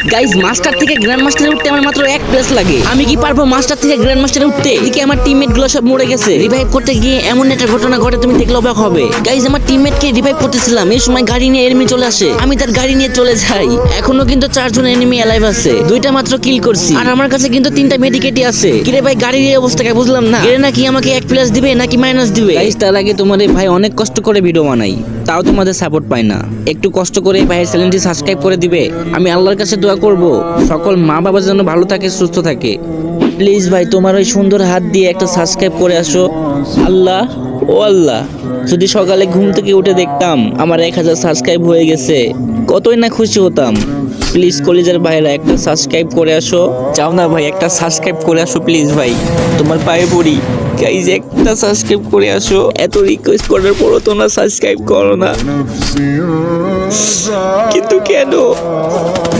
Guys master থেকে grand মাস্টারে উঠতে আমার মাত্র 1 প্লেস লাগে। আমি কি পারবো মাস্টার থেকে গ্র্যান্ড মাস্টারে উঠতে? এদিকে আমার টিমমেট গুলো সব মরে গেছে। রিভাইভ করতে গিয়ে এমন একটা ঘটনা ঘটে তুমি দেখলে অবাক হবে। গাইজ আমার টিমমেট কে রিভাইভ করতেছিলাম, এই সময় গাড়ি নিয়ে এনিমি চলে আসে। আমি তার গাড়ি নিয়ে চলে যাই। এখনো কিন্তু 4 জন এনিমি অ্যালাইভ আছে, 2টা মাত্র কিল করছি। আর আমার কাছে কিন্তু 3টা মেডিকেটই আছে। কিরে ভাই গাড়ির এই অবস্থাকে বুঝলাম না, এর নাকি আমাকে 1 প্লাস দিবে নাকি মাইনাস দিবে? গাইজ তার আগে তোমাদের ভাই অনেক কষ্ট করে ভিডিও বানাই, তাও তোমাদের সাপোর্ট পাই না। একটু কষ্ট করে ভাইয়ের চ্যানেলটি সাবস্ক্রাইব করে দিবে। আমি আল্লাহর কাছে দোয়া করব সকল মা বাবা যেন ভালো থাকে, সুস্থ থাকে। প্লিজ ভাই তোমার ওই সুন্দর হাত দিয়ে একটা সাবস্ক্রাইব করে আসো। আল্লাহ ও আল্লাহ, যদি সকালে ঘুম থেকে উঠে দেখতাম আমার 1000 সাবস্ক্রাইব হয়ে গেছে, কতই না খুশি হতাম। প্লিজ কলিজার ভাইরা একটা সাবস্ক্রাইব করে আসো। যাও না ভাই, একটা সাবস্ক্রাইব করে আসো প্লিজ ভাই, তোমার পায়ে পড়ি। গাইজ একটা সাবস্ক্রাইব করে আসো। এত রিকোয়েস্ট করার পরও তোমরা সাবস্ক্রাইব করো না, কিন্তু কেন?